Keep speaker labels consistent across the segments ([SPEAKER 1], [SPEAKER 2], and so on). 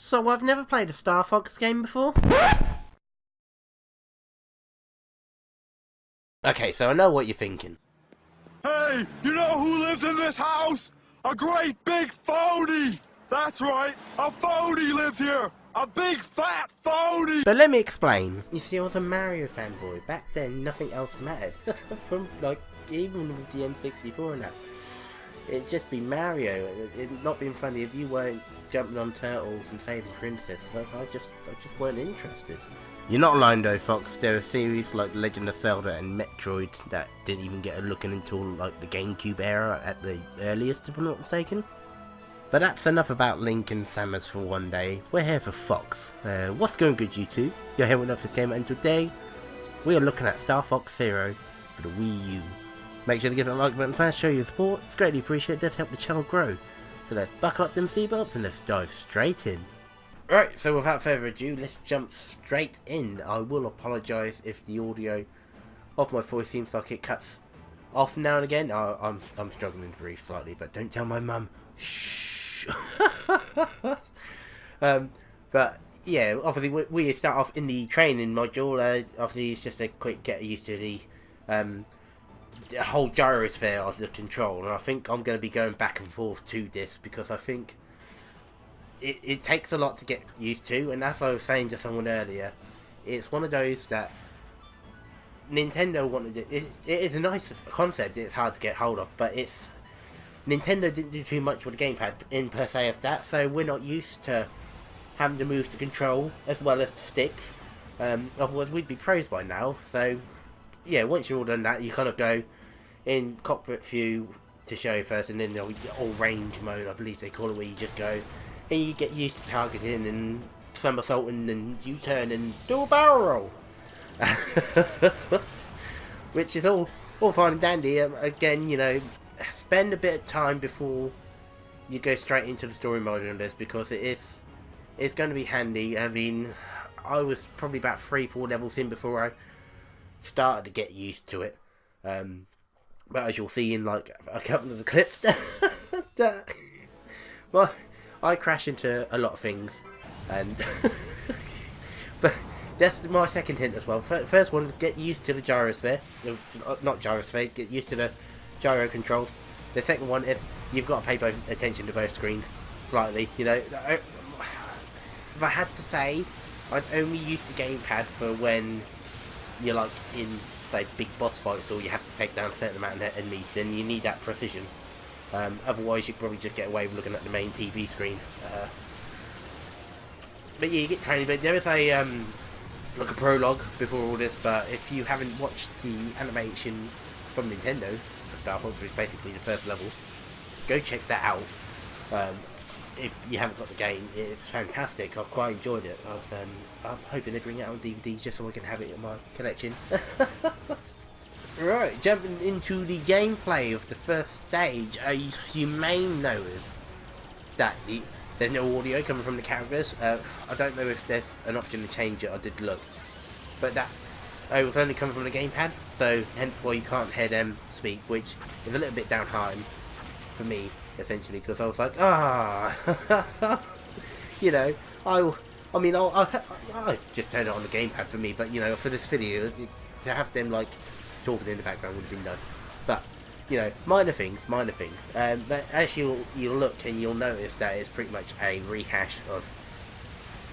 [SPEAKER 1] So I've never played a Star Fox game before. Okay, so I know what you're thinking.
[SPEAKER 2] Hey, you know who lives in this house? A great big phony! That's right, a phony lives here! A big fat phony!
[SPEAKER 1] But let me explain. You see, I was a Mario fanboy. Back then, nothing else mattered. From, like, even with the N64 and that. It'd just be Mario. It'd not been funny if you weren't jumping on turtles and saving princesses. I just weren't interested. You're not alone though, Fox. There are series like Legend of Zelda and Metroid that didn't even get a look in until like the GameCube era at the earliest, if I'm not mistaken. But that's enough about Link and Samus for one day. We're here for Fox. What's going good, you two? You're here with NightVis Gamer, and today we are looking at Star Fox Zero for the Wii U. Make sure to give it a like button and show your support. It's greatly appreciated. It does help the channel grow. So let's buckle up them seatbelts and let's dive straight in. Right, so without further ado, let's jump straight in. I will apologise if the audio of my voice seems like it cuts off now and again. I'm struggling to breathe slightly, but don't tell my mum. Shh. But yeah, obviously we start off in the training module. Obviously it's just a quick get used to the whole gyrosphere of the control, and I think I'm going to be going back and forth to this because I think it takes a lot to get used to, and as I was saying to someone earlier, it's one of those that Nintendo wanted it. It is a nice concept, it's hard to get hold of, but Nintendo didn't do too much with the gamepad in per se of that, so we're not used to having to move the control as well as the sticks. Otherwise we'd be pros by now. So yeah, once you're all done that, you kind of go in cockpit view to show first, and then all range mode, I believe they call it, where you just go and you get used to targeting and somersaulting and U-turn and do a barrel roll. Which is all fine and dandy. Again, you know, spend a bit of time before you go straight into the story mode on this, because it's going to be handy. I mean, I was probably about 3-4 levels in before I started to get used to it. But as you'll see in like a couple of the clips, well, I crash into a lot of things, and but that's my second hint as well. First one is get used to the gyrosphere, not gyrosphere, get used to the gyro controls. The second one is you've got to pay both attention to both screens slightly. You know, if I had to say, I'd only use the gamepad for when you're like in, say, big boss fights, or you have to take down a certain amount of enemies, then you need that precision. Otherwise you'd probably just get away with looking at the main TV screen. But yeah, you get training. But there is a like a prologue before all this, but if you haven't watched the animation from Nintendo for Star Fox, which is basically the first level, go check that out. If you haven't got the game, it's fantastic. I've quite enjoyed it. I'm hoping they bring it out on DVD just so I can have it in my collection. Right, jumping into the gameplay of the first stage, you may notice that there's no audio coming from the characters. I don't know if there's an option to change it. I did look, but that it was only coming from the gamepad, so hence why you can't hear them speak, which is a little bit downhearted for me, essentially, because I was like, you know, I mean, I just turned it on the gamepad for me, but you know, for this video, to have them like talking in the background would have been nice. But you know, minor things. But as you'll look and you'll notice that it's pretty much a rehash of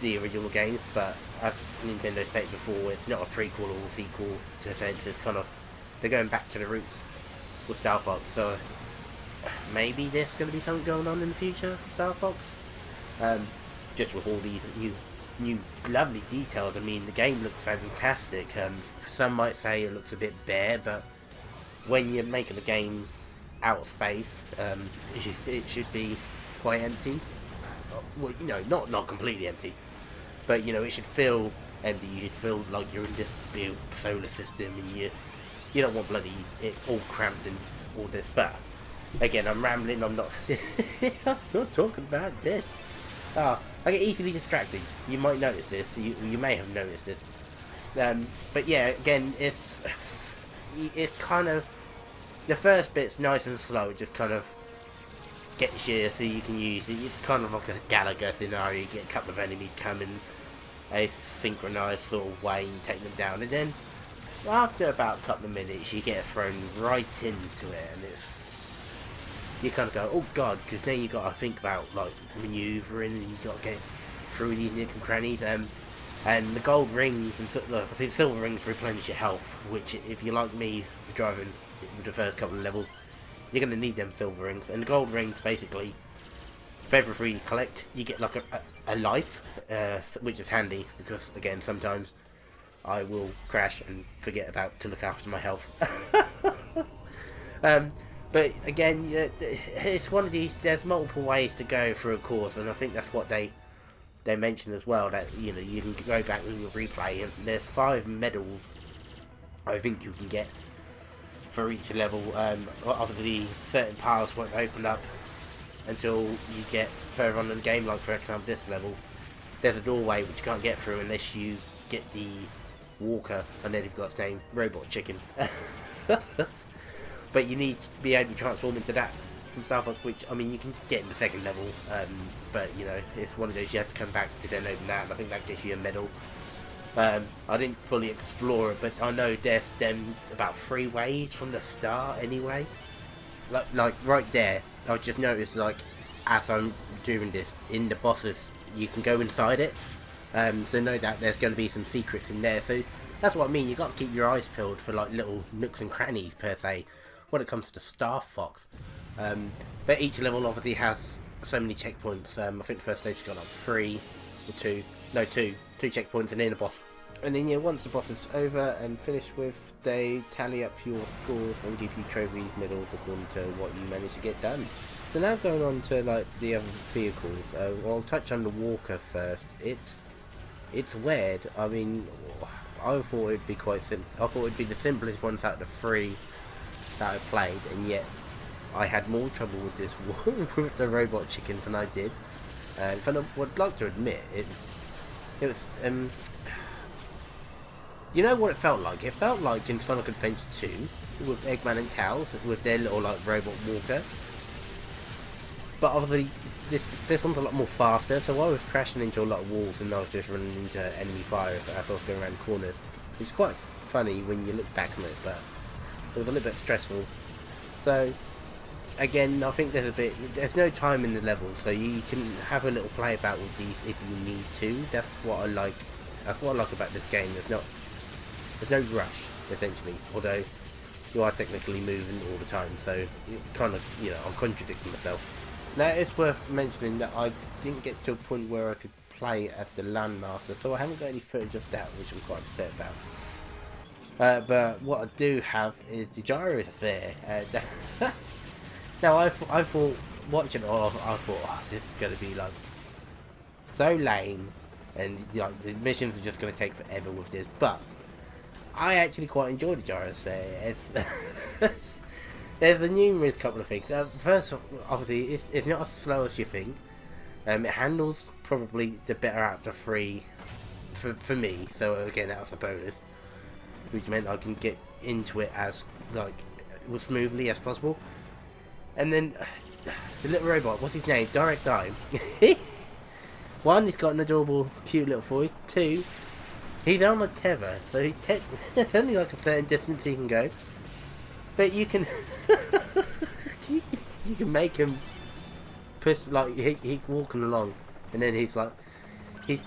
[SPEAKER 1] the original games. But as Nintendo stated before, it's not a prequel or a sequel. To a sense, it's kind of, they're going back to the roots with Star Fox. So maybe there's going to be something going on in the future for Star Fox. Just with all these new lovely details. I mean, the game looks fantastic. Some might say it looks a bit bare, but when you're making the game out of space, it should be quite empty. Well, you know, not completely empty, but you know, it should feel empty. You should feel like you're in this big solar system, and you don't want bloody it all cramped and all this. But again, I'm rambling. I'm not. I'm not talking about this. I get easily distracted. You might notice this. You may have noticed this. But yeah, again, it's kind of, the first bit's nice and slow. It just kind of gets you so you can use it. It's kind of like a Gallagher scenario. You get a couple of enemies coming a synchronized sort of way and take them down, and then after about a couple of minutes you get thrown right into it, and it's, you kind of go, oh god, because then you got to think about like manoeuvring, and you got to get through these nook and crannies, and the gold rings and the silver rings replenish your health, which if you're like me driving with the first couple of levels, you're going to need them silver rings. And the gold rings basically, for every free you collect, you get like a life, which is handy because again sometimes I will crash and forget about to look after my health. But again, it's one of these, there's multiple ways to go through a course, and I think that's what they mentioned as well, that you know, you can go back and replay, and there's 5 medals I think you can get for each level. Obviously certain paths won't open up until you get further on in the game, like for example this level, there's a doorway which you can't get through unless you get the walker, and then you've got its name, Robot Chicken. But you need to be able to transform into that from Star Fox, which, I mean, you can get in the second level, but, you know, it's one of those you have to come back to then open that, and I think that gives you a medal. I didn't fully explore it, but I know there's them about 3 ways from the start anyway. Like right there, I just noticed, like, as I'm doing this, in the bosses, you can go inside it, so no doubt there's going to be some secrets in there, so that's what I mean, you got to keep your eyes peeled for, like, little nooks and crannies, per se, when it comes to Star Fox. But each level obviously has so many checkpoints. I think the first stage's got like 3 or 2 checkpoints, and then a boss. And then yeah, once the boss is over and finished with, they tally up your scores and give you trophies, medals according to what you managed to get done. So now going on to like the other vehicles, I'll touch on the Walker first. It's weird. I mean, I thought it'd be quite simple. I thought it'd be the simplest ones out of the 3 that I played, and yet I had more trouble with this with the Robot Chicken than I did. And I would like to admit, it was you know what it felt like? It felt like in Sonic Adventure 2 with Eggman and Tails with their little like robot walker. But obviously this one's a lot more faster, so I was crashing into a lot of walls and I was just running into enemy fire as I was going around corners. It's quite funny when you look back on it, but it was a little bit stressful. So again, I think there's no time in the level, so you can have a little play about with these if you need to. That's what I like about this game. There's no rush, essentially, although you are technically moving all the time, so it kind of, you know, I'm contradicting myself. Now it's worth mentioning that I didn't get to a point where I could play as the Landmaster, so I haven't got any footage of that, which I'm quite upset about. But what I do have is the gyros there. Now I thought, watching it all, I thought, oh, this is going to be like so lame, and like the missions are just going to take forever with this, but I actually quite enjoyed the gyros there. There's a numerous couple of things. First, obviously, it's not as slow as you think. It handles probably the better out of the 3 for me, so again that's a bonus, which meant I can get into it as like smoothly as possible. And then the little robot, what's his name? Direct Eye. 1, he's got an adorable, cute little voice. 2, he's on a tether, so it's only like a certain distance he can go. But you can you can make him push, like he's walking along, and then he's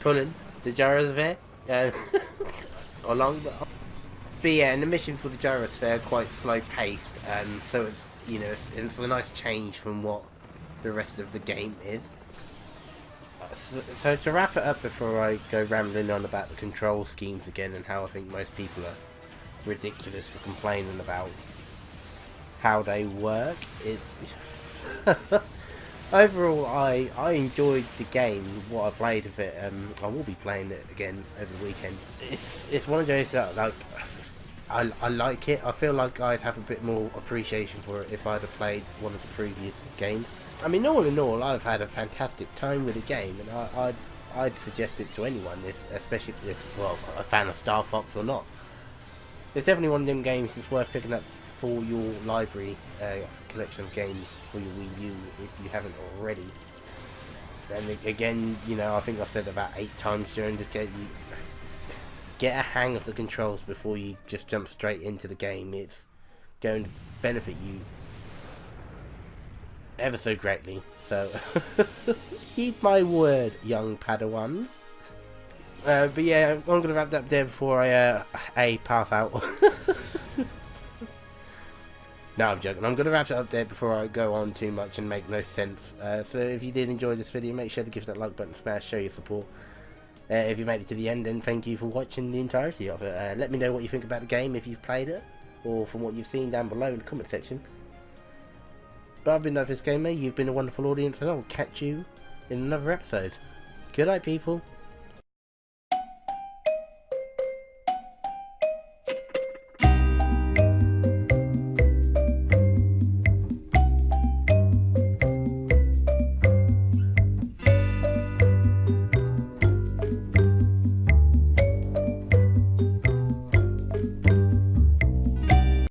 [SPEAKER 1] pulling the gyrosphere along. But yeah, and the missions with the gyrosphere are quite slow paced, so it's, you know, it's a nice change from what the rest of the game is. So to wrap it up before I go rambling on about the control schemes again and how I think most people are ridiculous for complaining about how they work, overall I enjoyed the game, what I played of it. I will be playing it again over the weekend. It's one of those that, like, I like it. I feel like I'd have a bit more appreciation for it if I'd have played one of the previous games. I mean, all in all, I've had a fantastic time with the game, and I'd suggest it to anyone, especially if, well, a fan of Star Fox or not. It's definitely one of them games that's worth picking up for your library, collection of games for your Wii U if you haven't already. And again, you know, I think I've said about 8 times during this game, get a hang of the controls before you just jump straight into the game. It's going to benefit you ever so greatly. So, heed my word, young Padawans. But yeah, I'm going to wrap that up there before I pass out. No, I'm joking. I'm going to wrap it up there before I go on too much and make no sense. So if you did enjoy this video, make sure to give that like button, smash, show your support. If you made it to the end, then thank you for watching the entirety of it. Let me know what you think about the game if you've played it, or from what you've seen down below in the comment section. But I've been NightVis Gamer, you've been a wonderful audience, and I'll catch you in another episode. Good night, people.